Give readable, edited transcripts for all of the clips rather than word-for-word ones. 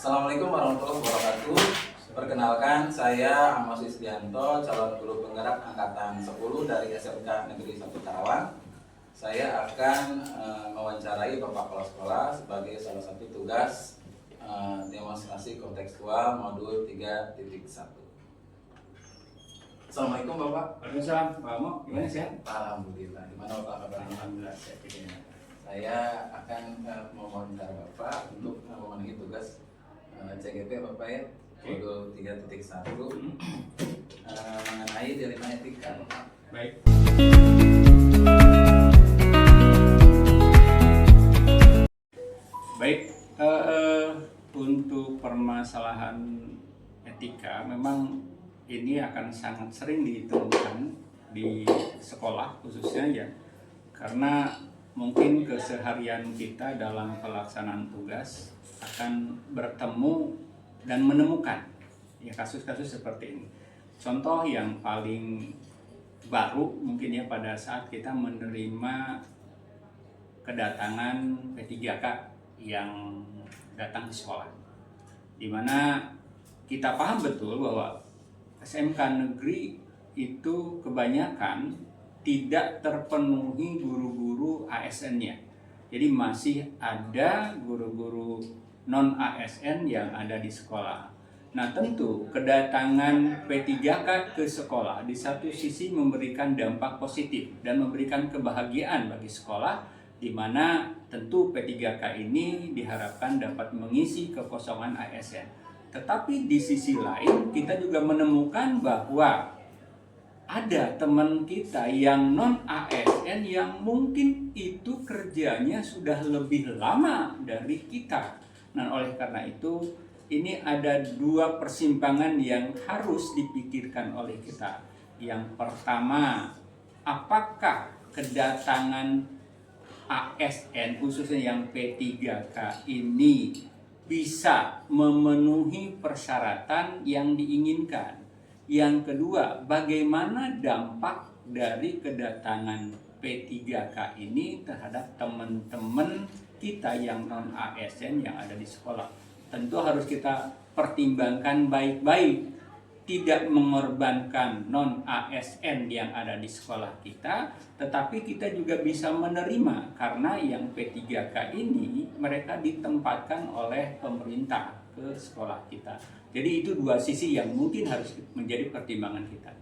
Assalamualaikum warahmatullahi wabarakatuh. Perkenalkan, saya Amos Isdianto, calon guru penggerak angkatan 10 dari SMK Negeri 1 Karawang. Saya akan mewawancarai Bapak Kepala Sekolah sebagai salah satu tugas demonstrasi kontekstual modul 3.1. Assalamualaikum Bapak. Waalaikumsalam, Pak Amo, gimana sehat? Alhamdulillah. Gimana Bapak kabarnya? Alhamdulillah sehat juga. Saya akan mewawancara Bapak untuk memenuhi tugas CGP Bapak ya, modul 3.1 mengenai dilema etika Bapak. Baik. Baik, untuk permasalahan etika memang ini akan sangat sering ditemukan di sekolah khususnya ya, karena mungkin keseharian kita dalam pelaksanaan tugas akan bertemu dan menemukan ya kasus-kasus seperti ini. Contoh yang paling baru mungkin ya pada saat kita menerima kedatangan P3K yang datang ke sekolah, di mana kita paham betul bahwa SMK negeri itu kebanyakan tidak terpenuhi guru-guru ASN-nya. Jadi masih ada guru-guru non-ASN yang ada di sekolah. Nah tentu kedatangan P3K ke sekolah di satu sisi memberikan dampak positif dan memberikan kebahagiaan bagi sekolah, di mana tentu P3K ini diharapkan dapat mengisi kekosongan ASN. Tetapi di sisi lain kita juga menemukan bahwa ada teman kita yang non-ASN yang mungkin itu kerjanya sudah lebih lama dari kita. Nah, oleh karena itu ini ada dua persimpangan yang harus dipikirkan oleh kita. Yang pertama, apakah kedatangan ASN khususnya yang P3K ini bisa memenuhi persyaratan yang diinginkan. Yang kedua, bagaimana dampak dari kedatangan P3K ini terhadap teman-teman kita yang non-ASN yang ada di sekolah. Tentu harus kita pertimbangkan baik-baik, tidak mengorbankan non-ASN yang ada di sekolah kita, tetapi kita juga bisa menerima karena yang P3K ini mereka ditempatkan oleh pemerintah ke sekolah kita. Jadi itu dua sisi yang mungkin harus menjadi pertimbangan kita.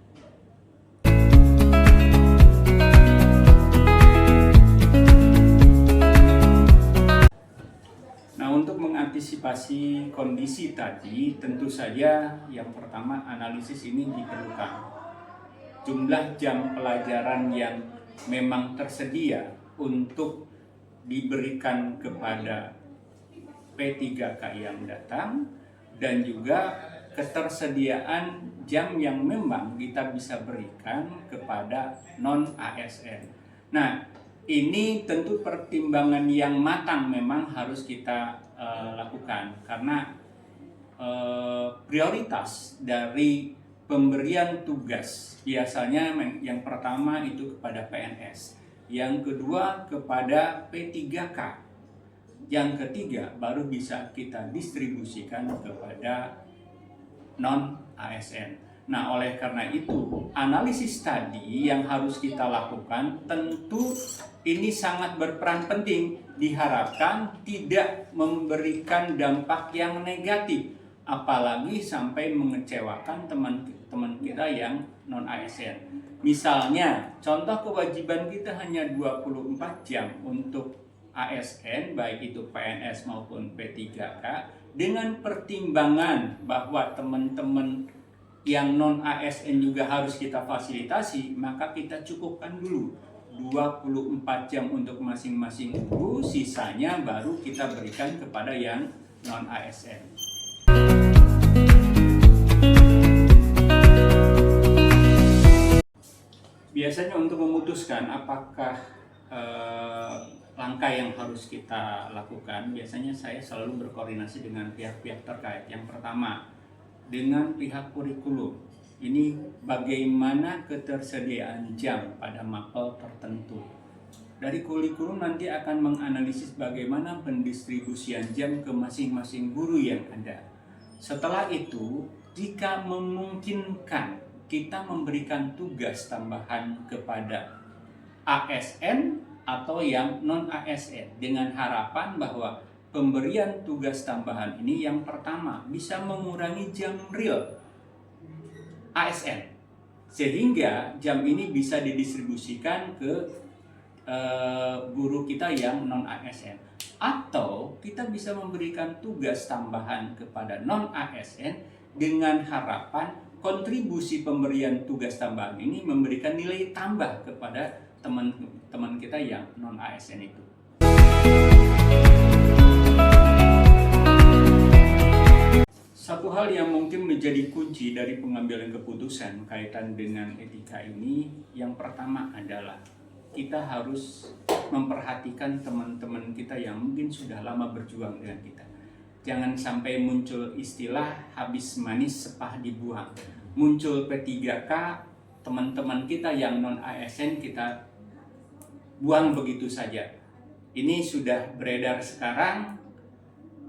Nah, untuk mengantisipasi kondisi tadi, tentu saja yang pertama analisis ini diperlukan. Jumlah jam pelajaran yang memang tersedia untuk diberikan kepada P3K yang datang, dan juga ketersediaan jam yang memang kita bisa berikan kepada non-ASN. Nah, ini tentu pertimbangan yang matang memang harus kita lakukan, karena prioritas dari pemberian tugas biasanya yang pertama itu kepada PNS, yang kedua kepada P3K, yang ketiga baru bisa kita distribusikan kepada non-ASN. Nah, oleh karena itu analisis tadi yang harus kita lakukan tentu ini sangat berperan penting, diharapkan tidak memberikan dampak yang negatif, apalagi sampai mengecewakan teman-teman kita yang non-ASN. Misalnya, contoh kewajiban kita hanya 24 jam untuk ASN, baik itu PNS maupun P3K, dengan pertimbangan bahwa teman-teman yang non-ASN juga harus kita fasilitasi, maka kita cukupkan dulu 24 jam untuk masing-masing guru, sisanya baru kita berikan kepada yang non-ASN. Biasanya untuk memutuskan apakah langkah yang harus kita lakukan, biasanya saya selalu berkoordinasi dengan pihak-pihak terkait. Yang pertama, dengan pihak kurikulum. Ini bagaimana ketersediaan jam pada mapel tertentu. Dari kurikulum nanti akan menganalisis bagaimana pendistribusian jam ke masing-masing guru yang ada. Setelah itu, jika memungkinkan, kita memberikan tugas tambahan kepada ASN atau yang non-ASN dengan harapan bahwa pemberian tugas tambahan ini yang pertama bisa mengurangi jam real ASN, sehingga jam ini bisa didistribusikan ke guru kita yang non-ASN, atau kita bisa memberikan tugas tambahan kepada non-ASN dengan harapan kontribusi pemberian tugas tambahan ini memberikan nilai tambah kepada teman-teman kita yang non-ASN itu. Satu hal yang mungkin menjadi kunci dari pengambilan keputusan kaitan dengan etika ini, yang pertama adalah kita harus memperhatikan teman-teman kita yang mungkin sudah lama berjuang dengan kita. Jangan sampai muncul istilah habis manis sepah dibuang. Muncul P3K, teman-teman kita yang non-ASN kita buang begitu saja. Ini sudah beredar sekarang.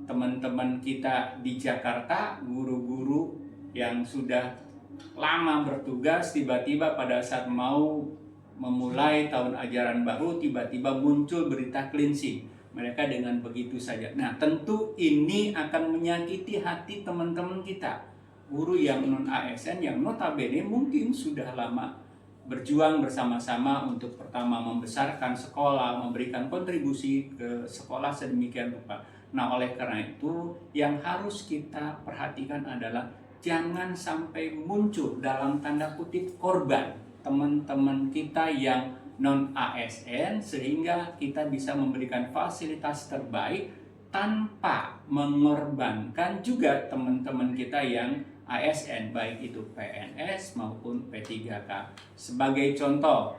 Teman-teman kita di Jakarta, guru-guru yang sudah lama bertugas, tiba-tiba pada saat mau memulai tahun ajaran baru, tiba-tiba muncul berita cleansing. Mereka dengan begitu saja. Nah, tentu ini akan menyakiti hati teman-teman kita, guru yang non-ASN yang notabene mungkin sudah lama berjuang bersama-sama untuk pertama membesarkan sekolah, memberikan kontribusi ke sekolah sedemikian rupa. Nah, oleh karena itu yang harus kita perhatikan adalah jangan sampai muncul dalam tanda kutip korban teman-teman kita yang non-ASN, sehingga kita bisa memberikan fasilitas terbaik tanpa mengorbankan juga teman-teman kita yang ASN, baik itu PNS maupun P3K. Sebagai contoh,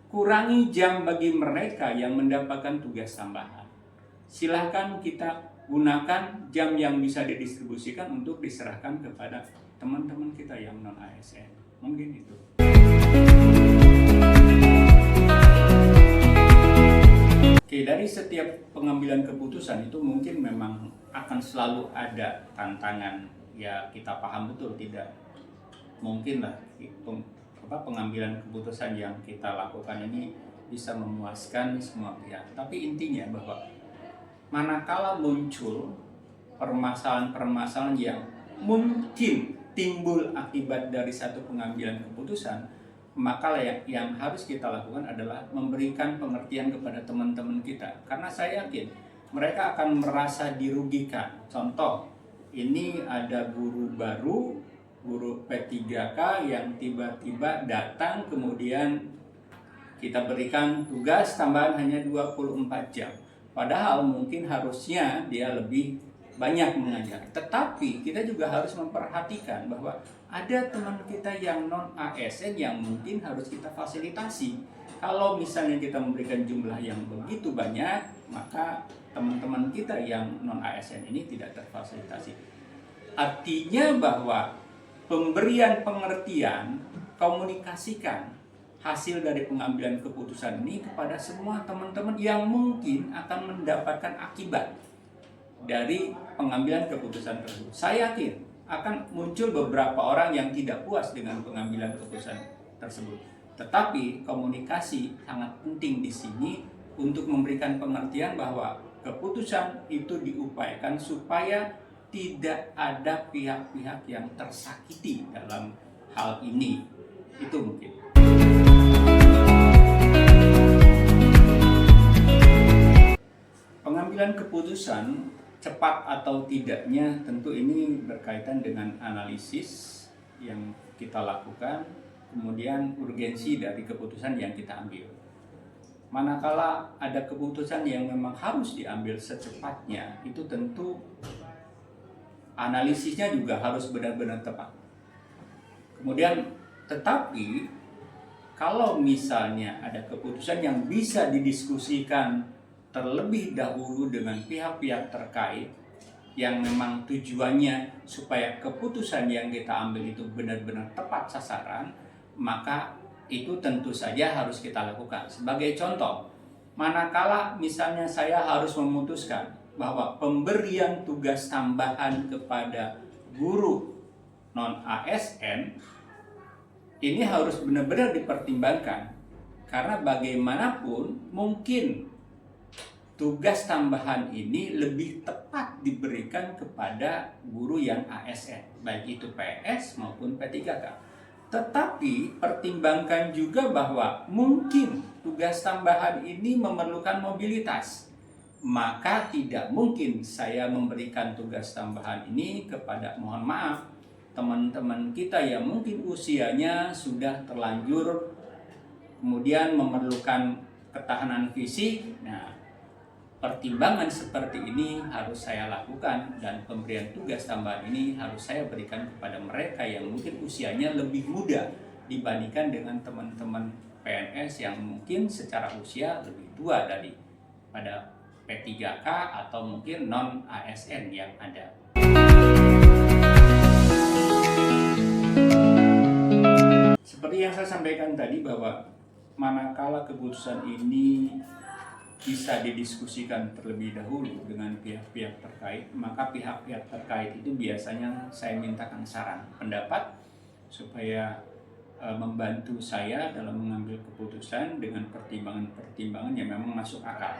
kurangi jam bagi mereka yang mendapatkan tugas tambahan. Silahkan kita gunakan jam yang bisa didistribusikan untuk diserahkan kepada teman-teman kita yang non-ASN. Mungkin itu. Oke, dari setiap pengambilan keputusan itu mungkin memang akan selalu ada tantangan. Ya, kita paham betul, tidak mungkin lah pengambilan keputusan yang kita lakukan ini bisa memuaskan semua pihak. Tapi intinya bahwa manakala muncul permasalahan-permasalahan yang mungkin timbul akibat dari satu pengambilan keputusan, maka yang harus kita lakukan adalah memberikan pengertian kepada teman-teman kita. Karena saya yakin mereka akan merasa dirugikan. Contoh, ini ada guru baru, guru P3K yang tiba-tiba datang, kemudian kita berikan tugas tambahan hanya 24 jam. Padahal mungkin harusnya dia lebih banyak mengajar. Tetapi kita juga harus memperhatikan bahwa ada teman kita yang non-ASN yang mungkin harus kita fasilitasi. Kalau misalnya kita memberikan jumlah yang begitu banyak, maka teman-teman kita yang non-ASN ini tidak terfasilitasi. Artinya bahwa pemberian pengertian, komunikasikan hasil dari pengambilan keputusan ini kepada semua teman-teman yang mungkin akan mendapatkan akibat dari pengambilan keputusan tersebut. Saya yakin akan muncul beberapa orang yang tidak puas dengan pengambilan keputusan tersebut. Tetapi komunikasi sangat penting di sini untuk memberikan pengertian bahwa keputusan itu diupayakan supaya tidak ada pihak-pihak yang tersakiti dalam hal ini. Itu mungkin. Pengambilan keputusan cepat atau tidaknya tentu ini berkaitan dengan analisis yang kita lakukan, kemudian urgensi dari keputusan yang kita ambil. manakala ada keputusan yang memang harus diambil secepatnya, itu tentu analisisnya juga harus benar-benar tepat. Kemudian, tetapi kalau misalnya ada keputusan yang bisa didiskusikan terlebih dahulu dengan pihak-pihak terkait, yang memang tujuannya supaya keputusan yang kita ambil itu benar-benar tepat sasaran, maka itu tentu saja harus kita lakukan. Sebagai contoh, manakala misalnya saya harus memutuskan bahwa pemberian tugas tambahan kepada guru non-ASN ini harus benar-benar dipertimbangkan, karena bagaimanapun mungkin tugas tambahan ini lebih tepat diberikan kepada guru yang ASN, baik itu PS maupun P3K. Tetapi pertimbangkan juga bahwa mungkin tugas tambahan ini memerlukan mobilitas. Maka tidak mungkin saya memberikan tugas tambahan ini kepada, mohon maaf, teman-teman kita yang mungkin usianya sudah terlanjur, kemudian memerlukan ketahanan fisik. Nah, pertimbangan seperti ini harus saya lakukan, dan pemberian tugas tambahan ini harus saya berikan kepada mereka yang mungkin usianya lebih muda dibandingkan dengan teman-teman PNS yang mungkin secara usia lebih tua daripada P3K atau mungkin non-ASN yang ada. Seperti yang saya sampaikan tadi, bahwa manakala keputusan ini bisa didiskusikan terlebih dahulu dengan pihak-pihak terkait, maka pihak-pihak terkait itu biasanya saya mintakan saran, pendapat, supaya membantu saya dalam mengambil keputusan dengan pertimbangan-pertimbangan yang memang masuk akal.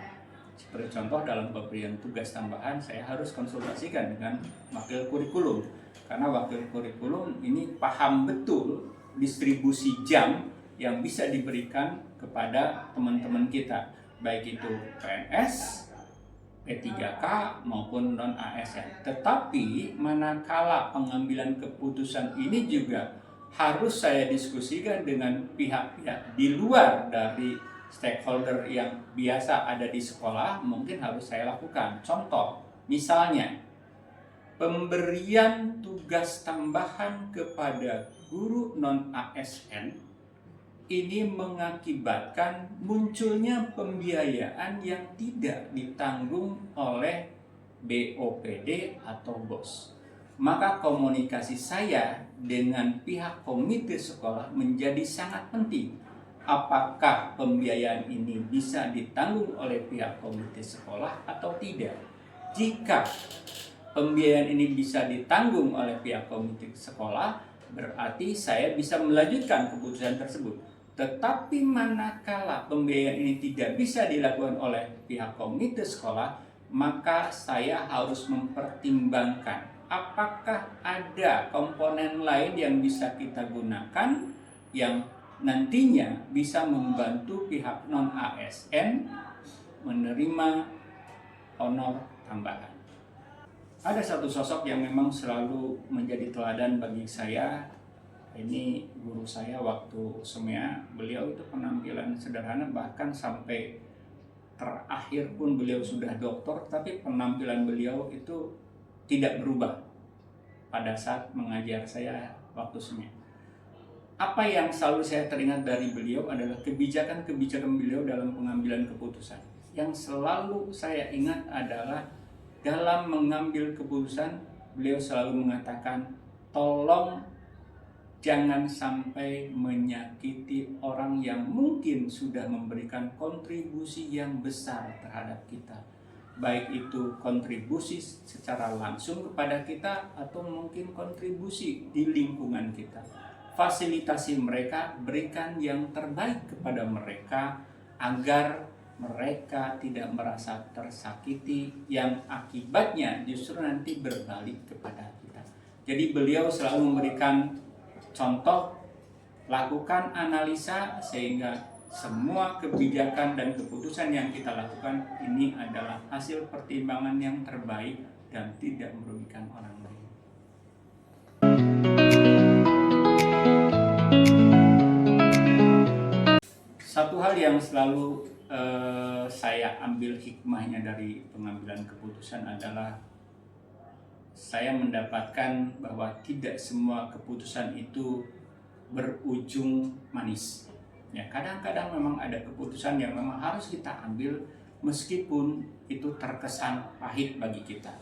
Seperti contoh, dalam pemberian tugas tambahan saya harus konsultasikan dengan wakil kurikulum, karena wakil kurikulum ini paham betul distribusi jam yang bisa diberikan kepada teman-teman kita, baik itu PNS, P3K maupun non-ASN. Tetapi manakala pengambilan keputusan ini juga harus saya diskusikan dengan pihak-pihak di luar dari stakeholder yang biasa ada di sekolah, mungkin harus saya lakukan. Contoh, misalnya pemberian tugas tambahan kepada guru non-ASN ini mengakibatkan munculnya pembiayaan yang tidak ditanggung oleh BOPD atau BOS. Maka komunikasi saya dengan pihak komite sekolah menjadi sangat penting. Apakah pembiayaan ini bisa ditanggung oleh pihak komite sekolah atau tidak? Jika pembiayaan ini bisa ditanggung oleh pihak komite sekolah, berarti saya bisa melanjutkan keputusan tersebut. Tetapi manakala pembiayaan ini tidak bisa dilakukan oleh pihak komite sekolah, maka saya harus mempertimbangkan apakah ada komponen lain yang bisa kita gunakan yang nantinya bisa membantu pihak non-ASN menerima honor tambahan. Ada satu sosok yang memang selalu menjadi teladan bagi saya. Ini guru saya waktu SEMEA. Beliau itu penampilan sederhana, bahkan sampai terakhir pun beliau sudah doktor, tapi penampilan beliau itu tidak berubah pada saat mengajar saya waktu SEMEA. Apa yang selalu saya teringat dari beliau adalah kebijakan-kebijakan beliau dalam pengambilan keputusan. Yang selalu saya ingat adalah dalam mengambil keputusan, beliau selalu mengatakan, tolong jangan sampai menyakiti orang yang mungkin sudah memberikan kontribusi yang besar terhadap kita. Baik itu kontribusi secara langsung kepada kita atau mungkin kontribusi di lingkungan kita. Fasilitasi mereka, berikan yang terbaik kepada mereka agar mereka tidak merasa tersakiti, yang akibatnya justru nanti berbalik kepada kita. Jadi beliau selalu memberikan contoh, lakukan analisa sehingga semua kebijakan dan keputusan yang kita lakukan ini adalah hasil pertimbangan yang terbaik dan tidak merugikan orang lain. Satu hal yang selalu saya ambil hikmahnya dari pengambilan keputusan adalah saya mendapatkan bahwa tidak semua keputusan itu berujung manis. Ya, kadang-kadang memang ada keputusan yang memang harus kita ambil meskipun itu terkesan pahit bagi kita.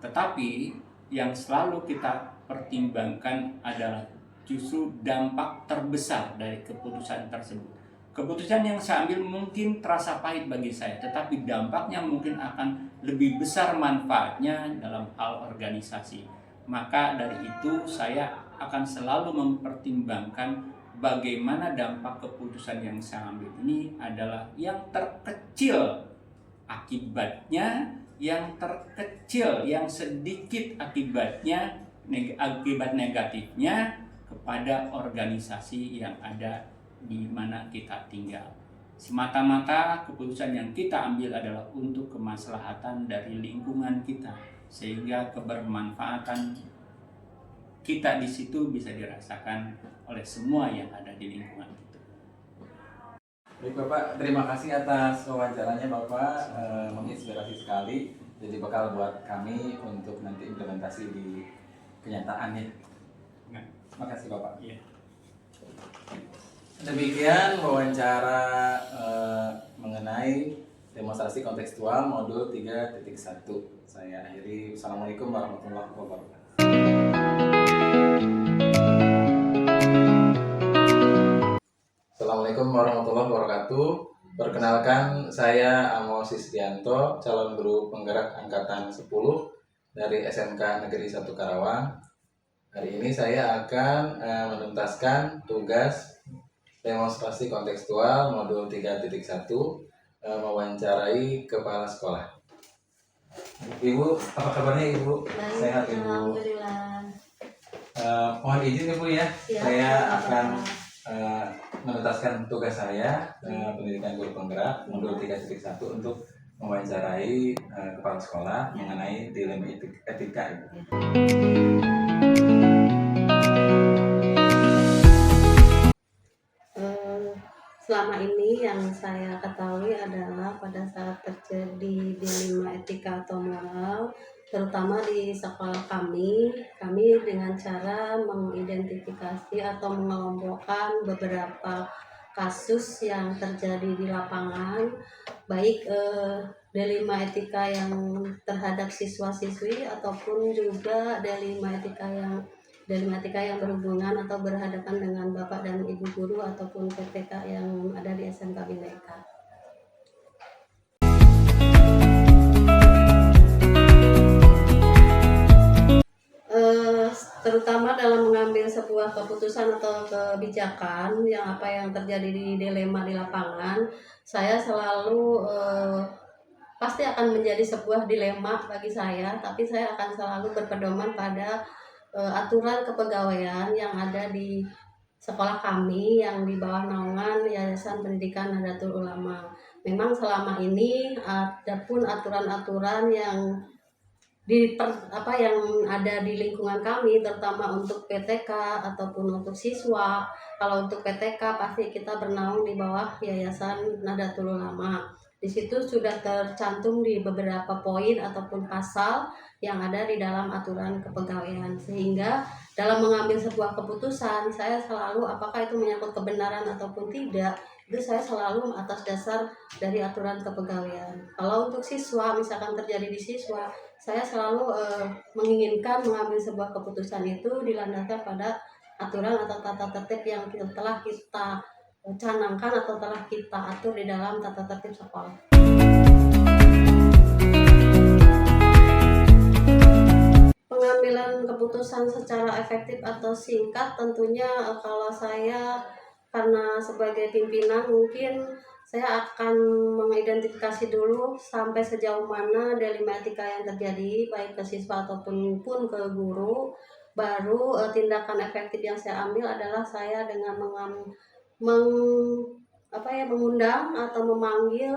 Tetapi yang selalu kita pertimbangkan adalah justru dampak terbesar dari keputusan tersebut. Keputusan yang saya ambil mungkin terasa pahit bagi saya, tetapi dampaknya mungkin akan lebih besar manfaatnya dalam hal organisasi. Maka dari itu saya akan selalu mempertimbangkan bagaimana dampak keputusan yang saya ambil ini adalah yang terkecil akibatnya, yang terkecil, yang sedikit akibatnya, akibat negatifnya kepada organisasi yang ada di mana kita tinggal. Semata-mata keputusan yang kita ambil adalah untuk kemaslahatan dari lingkungan kita, sehingga kebermanfaatan kita di situ bisa dirasakan oleh semua yang ada di lingkungan itu. Baik Bapak, terima kasih atas wawancaranya Bapak, menginspirasi sekali, jadi bekal buat kami untuk nanti implementasi di kenyataannya. Nah, Terima kasih Bapak. iya. Demikian wawancara mengenai demonstrasi kontekstual modul 3.1. Saya akhiri. Assalamualaikum warahmatullahi wabarakatuh. Assalamualaikum warahmatullahi wabarakatuh. Perkenalkan, saya Amos Isdianto, calon guru penggerak angkatan 10 dari SMK Negeri 1 Karawang. Hari ini saya akan menuntaskan tugas demonstrasi kontekstual modul 3.1, mewawancarai kepala sekolah. Ibu, apa kabarnya Ibu? Baik, Sehat Ibu? alhamdulillah. Mohon izin Ibu ya, Ya, saya apa-apa. akan menuntaskan tugas saya, pendidikan guru penggerak modul 3.1 untuk mewawancarai kepala sekolah mengenai dilema etika. Ibu. Selama ini yang saya ketahui adalah pada saat terjadi dilema etika atau moral, terutama di sekolah kami dengan cara mengidentifikasi atau mengelompokkan beberapa kasus yang terjadi di lapangan, baik dilema etika yang terhadap siswa-siswi ataupun juga dilema etika yang berhubungan atau berhadapan dengan Bapak dan Ibu guru ataupun PPK yang ada di SMK Bhinneka. Terutama dalam mengambil sebuah keputusan atau kebijakan yang terjadi di dilema di lapangan, saya selalu pasti akan menjadi sebuah dilema bagi saya, tapi saya akan selalu berpedoman pada aturan kepegawaian yang ada di sekolah kami yang di bawah naungan Yayasan Pendidikan Nahdlatul Ulama. Memang selama ini ada pun aturan-aturan yang yang ada di lingkungan kami, terutama untuk PTK ataupun untuk siswa. Kalau untuk PTK pasti kita bernaung di bawah Yayasan Nahdlatul Ulama. Di situ sudah tercantum di beberapa poin ataupun pasal yang ada di dalam aturan kepegawaian, sehingga dalam mengambil sebuah keputusan saya selalu, apakah itu menyangkut kebenaran ataupun tidak, itu saya selalu atas dasar dari aturan kepegawaian. Kalau untuk siswa, misalkan terjadi di siswa, saya selalu menginginkan mengambil sebuah keputusan itu dilandaskan pada aturan atau tata tertib yang telah kita canangkan atau telah kita atur di dalam tata tertib sekolah. Pengambilan keputusan secara efektif atau singkat tentunya kalau saya, karena sebagai pimpinan, mungkin saya akan mengidentifikasi dulu sampai sejauh mana dilema etika yang terjadi baik ke siswa ataupun ke guru. Baru tindakan efektif yang saya ambil adalah saya dengan mengundang atau memanggil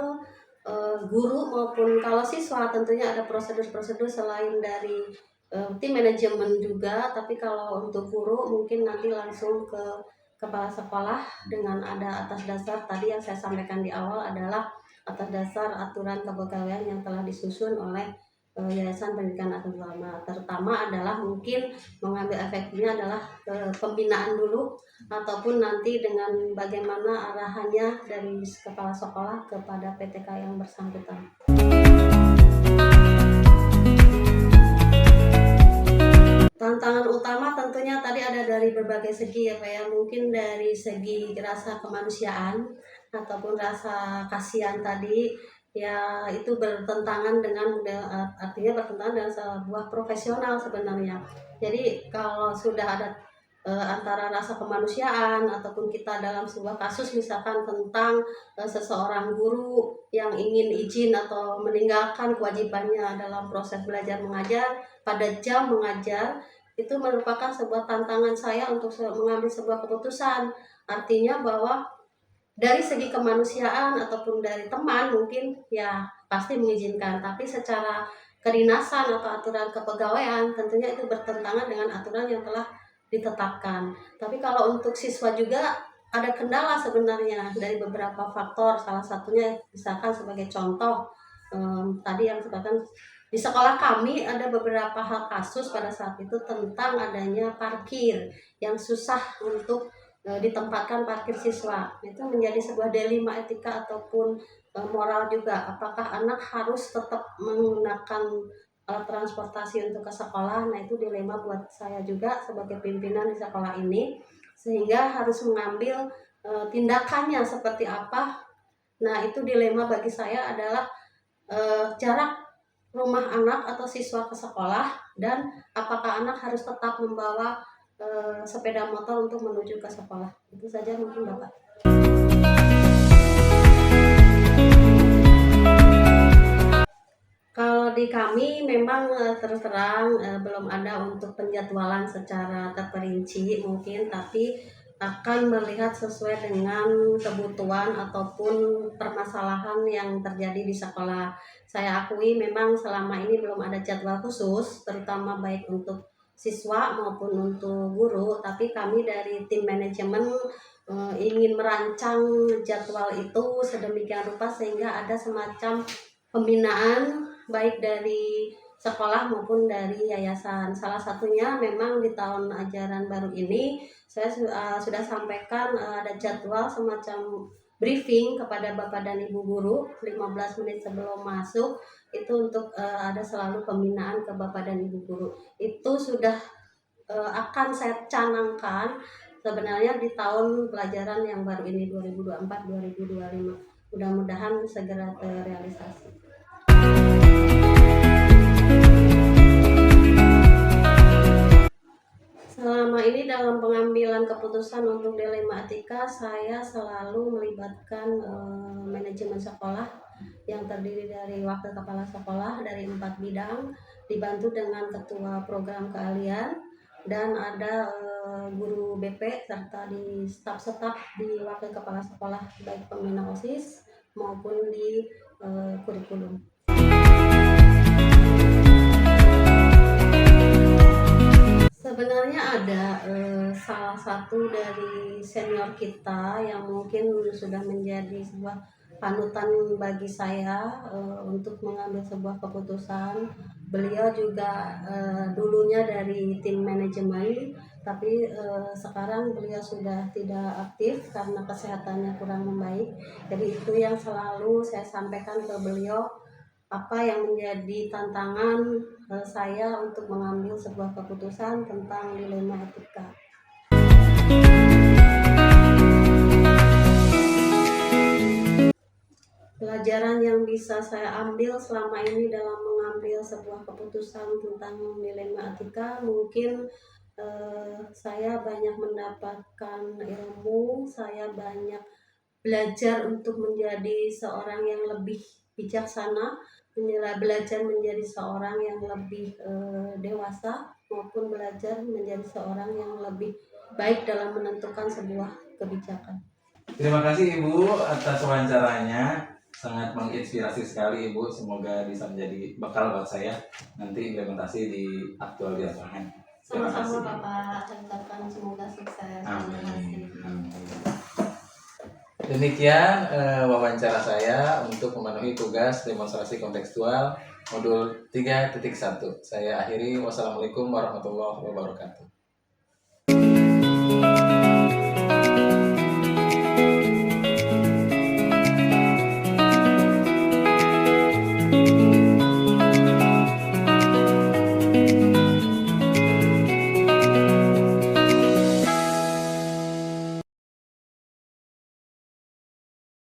guru maupun kalau siswa tentunya ada prosedur-prosedur selain dari tim manajemen juga, tapi kalau untuk guru mungkin nanti langsung ke kepala sekolah dengan ada atas dasar tadi yang saya sampaikan di awal adalah atas dasar aturan kepegawaian yang telah disusun oleh Yayasan Pendidikan Agama. Terutama adalah mungkin mengambil efeknya adalah pembinaan dulu, ataupun nanti dengan bagaimana arahannya dari kepala sekolah kepada PTK yang bersangkutan. Tantangan utama tentunya tadi ada dari berbagai segi ya Pak ya, mungkin dari segi rasa kemanusiaan ataupun rasa kasihan tadi ya, itu bertentangan dengan artinya bertentangan dengan sebuah profesional sebenarnya. Jadi kalau sudah ada antara rasa kemanusiaan ataupun kita dalam sebuah kasus misalkan tentang seseorang guru yang ingin izin atau meninggalkan kewajibannya dalam proses belajar mengajar pada jam mengajar, itu merupakan sebuah tantangan saya untuk mengambil sebuah keputusan. Artinya bahwa dari segi kemanusiaan ataupun dari teman mungkin ya pasti mengizinkan, tapi secara kedinasan atau aturan kepegawaian tentunya itu bertentangan dengan aturan yang telah ditetapkan. Tapi kalau untuk siswa juga ada kendala sebenarnya dari beberapa faktor, salah satunya misalkan sebagai contoh tadi yang sebutkan di sekolah kami ada beberapa hal kasus pada saat itu tentang adanya parkir yang susah untuk ditempatkan parkir siswa. Itu menjadi sebuah dilema etika ataupun moral juga. Apakah anak harus tetap menggunakan transportasi untuk ke sekolah? Nah itu dilema buat saya juga sebagai pimpinan di sekolah ini, sehingga harus mengambil tindakannya seperti apa. Nah itu dilema bagi saya adalah jarak rumah anak atau siswa ke sekolah, dan apakah anak harus tetap membawa sepeda motor untuk menuju ke sekolah. Itu saja mungkin Bapak. Kalau di kami memang terus terang belum ada untuk penjadwalan secara terperinci mungkin, tapi akan melihat sesuai dengan kebutuhan ataupun permasalahan yang terjadi di sekolah. Saya akui memang selama ini belum ada jadwal khusus, terutama baik untuk siswa maupun untuk guru, tapi kami dari tim manajemen ingin merancang jadwal itu sedemikian rupa sehingga ada semacam pembinaan baik dari sekolah maupun dari yayasan. Salah satunya memang di tahun ajaran baru ini saya sudah sampaikan ada jadwal semacam briefing kepada Bapak dan Ibu guru 15 menit sebelum masuk, itu untuk ada selalu pembinaan ke Bapak dan Ibu guru. Itu sudah akan saya canangkan sebenarnya di tahun pelajaran yang baru ini 2024-2025. Mudah-mudahan segera terrealisasi. Selama ini dalam pengambilan keputusan untuk dilema etika, saya selalu melibatkan manajemen sekolah yang terdiri dari wakil kepala sekolah dari 4 bidang, dibantu dengan ketua program keahlian, dan ada guru BP serta di staf-staf di wakil kepala sekolah baik pembina OSIS maupun di kurikulum. Sebenarnya ada salah satu dari senior kita yang mungkin sudah menjadi sebuah panutan bagi saya untuk mengambil sebuah keputusan. Beliau juga dulunya dari tim manajemen, tapi sekarang beliau sudah tidak aktif karena kesehatannya kurang membaik. Jadi itu yang selalu saya sampaikan ke beliau, apa yang menjadi tantangan saya untuk mengambil sebuah keputusan tentang dilema etika. Pelajaran yang bisa saya ambil selama ini dalam mengambil sebuah keputusan tentang dilema etika, mungkin saya banyak mendapatkan ilmu, saya banyak belajar untuk menjadi seorang yang lebih bijaksana, belajar menjadi seorang yang lebih dewasa, maupun belajar menjadi seorang yang lebih baik dalam menentukan sebuah kebijakan. Terima kasih Ibu atas wawancaranya, sangat menginspirasi sekali Ibu. Semoga bisa menjadi bekal buat saya nanti implementasi di aktual di lapangan. Sama-sama Bapak, saya ucapkan semoga sukses. Amin. Demikian wawancara saya untuk memenuhi tugas demonstrasi kontekstual modul 3.1. Saya akhiri. Wassalamualaikum warahmatullahi wabarakatuh.